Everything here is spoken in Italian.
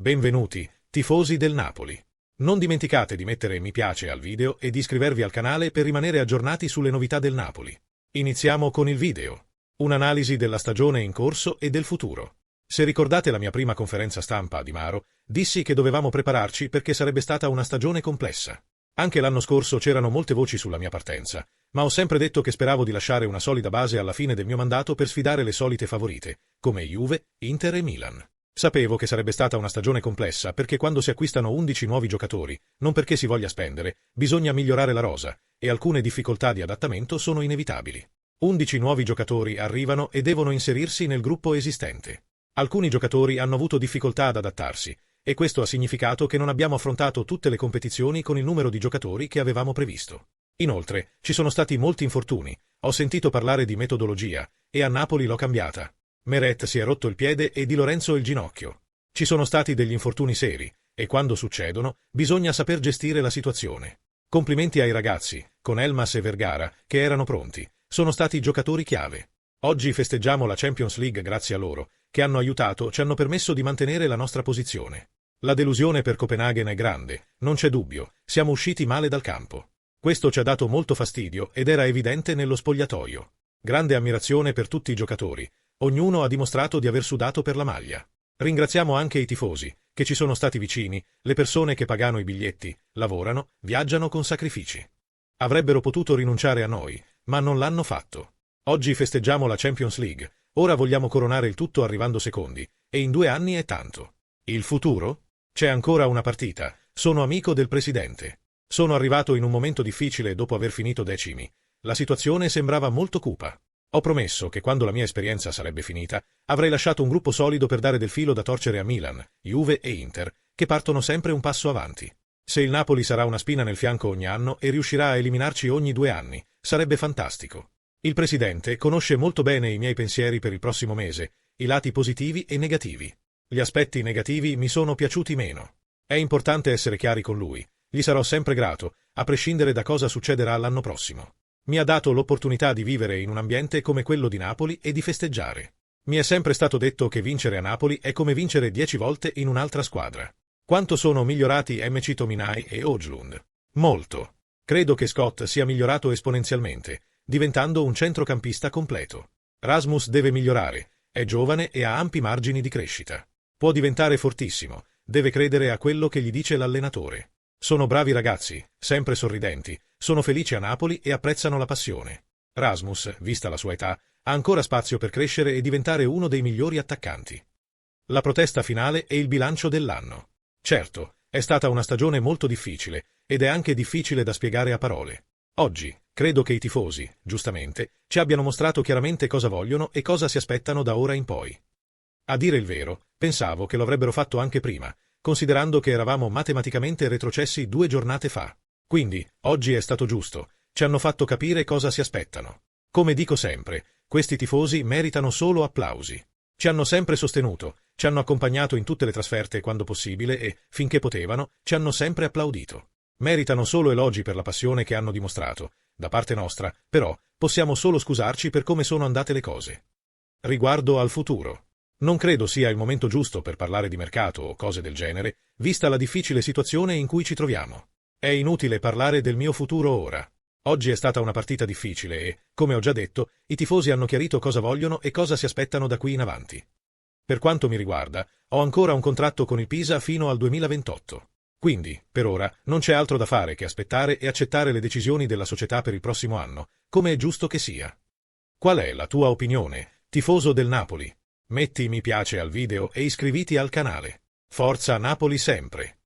Benvenuti, tifosi del Napoli. Non dimenticate di mettere mi piace al video e di iscrivervi al canale per rimanere aggiornati sulle novità del Napoli. Iniziamo con il video. Un'analisi della stagione in corso e del futuro. Se ricordate la mia prima conferenza stampa a Di Maro, dissi che dovevamo prepararci perché sarebbe stata una stagione complessa. Anche l'anno scorso c'erano molte voci sulla mia partenza, ma ho sempre detto che speravo di lasciare una solida base alla fine del mio mandato per sfidare le solite favorite, come Juve, Inter e Milan. Sapevo che sarebbe stata una stagione complessa perché quando si acquistano 11 nuovi giocatori, non perché si voglia spendere, bisogna migliorare la rosa, e alcune difficoltà di adattamento sono inevitabili. 11 nuovi giocatori arrivano e devono inserirsi nel gruppo esistente. Alcuni giocatori hanno avuto difficoltà ad adattarsi, e questo ha significato che non abbiamo affrontato tutte le competizioni con il numero di giocatori che avevamo previsto. Inoltre, ci sono stati molti infortuni, ho sentito parlare di metodologia, e a Napoli l'ho cambiata. Meret si è rotto il piede e Di Lorenzo il ginocchio. Ci sono stati degli infortuni seri, e quando succedono, bisogna saper gestire la situazione. Complimenti ai ragazzi, con Elmas e Vergara, che erano pronti, sono stati giocatori chiave. Oggi festeggiamo la Champions League grazie a loro, che hanno aiutato, ci hanno permesso di mantenere la nostra posizione. La delusione per Copenaghen è grande, non c'è dubbio, siamo usciti male dal campo. Questo ci ha dato molto fastidio ed era evidente nello spogliatoio. Grande ammirazione per tutti i giocatori. Ognuno ha dimostrato di aver sudato per la maglia. Ringraziamo anche i tifosi, che ci sono stati vicini, le persone che pagano i biglietti, lavorano, viaggiano con sacrifici. Avrebbero potuto rinunciare a noi, ma non l'hanno fatto. Oggi festeggiamo la Champions League, ora vogliamo coronare il tutto arrivando secondi, e in 2 anni è tanto. Il futuro? C'è ancora una partita, sono amico del presidente. Sono arrivato in un momento difficile dopo aver finito decimi. La situazione sembrava molto cupa. Ho promesso che quando la mia esperienza sarebbe finita, avrei lasciato un gruppo solido per dare del filo da torcere a Milan, Juve e Inter, che partono sempre un passo avanti. Se il Napoli sarà una spina nel fianco ogni anno e riuscirà a eliminarci ogni 2 anni, sarebbe fantastico. Il presidente conosce molto bene i miei pensieri per il prossimo mese, i lati positivi e negativi. Gli aspetti negativi mi sono piaciuti meno. È importante essere chiari con lui, gli sarò sempre grato, a prescindere da cosa succederà l'anno prossimo. Mi ha dato l'opportunità di vivere in un ambiente come quello di Napoli e di festeggiare. Mi è sempre stato detto che vincere a Napoli è come vincere 10 volte in un'altra squadra. Quanto sono migliorati MC Tominay e Højlund? Molto. Credo che Scott sia migliorato esponenzialmente, diventando un centrocampista completo. Rasmus deve migliorare, è giovane e ha ampi margini di crescita. Può diventare fortissimo, deve credere a quello che gli dice l'allenatore. Sono bravi ragazzi, sempre sorridenti, sono felici a Napoli e apprezzano la passione. Rasmus, vista la sua età, ha ancora spazio per crescere e diventare uno dei migliori attaccanti. La protesta finale e il bilancio dell'anno. Certo, è stata una stagione molto difficile, ed è anche difficile da spiegare a parole. Oggi, credo che i tifosi, giustamente, ci abbiano mostrato chiaramente cosa vogliono e cosa si aspettano da ora in poi. A dire il vero, pensavo che lo avrebbero fatto anche prima, considerando che eravamo matematicamente retrocessi 2 giornate fa. Quindi, oggi è stato giusto, ci hanno fatto capire cosa si aspettano. Come dico sempre, questi tifosi meritano solo applausi. Ci hanno sempre sostenuto, ci hanno accompagnato in tutte le trasferte quando possibile e, finché potevano, ci hanno sempre applaudito. Meritano solo elogi per la passione che hanno dimostrato. Da parte nostra, però, possiamo solo scusarci per come sono andate le cose. Riguardo al futuro. Non credo sia il momento giusto per parlare di mercato o cose del genere, vista la difficile situazione in cui ci troviamo. È inutile parlare del mio futuro ora. Oggi è stata una partita difficile e, come ho già detto, i tifosi hanno chiarito cosa vogliono e cosa si aspettano da qui in avanti. Per quanto mi riguarda, ho ancora un contratto con il Pisa fino al 2028. Quindi, per ora, non c'è altro da fare che aspettare e accettare le decisioni della società per il prossimo anno, come è giusto che sia. Qual è la tua opinione, tifoso del Napoli? Metti mi piace al video e iscriviti al canale. Forza Napoli sempre!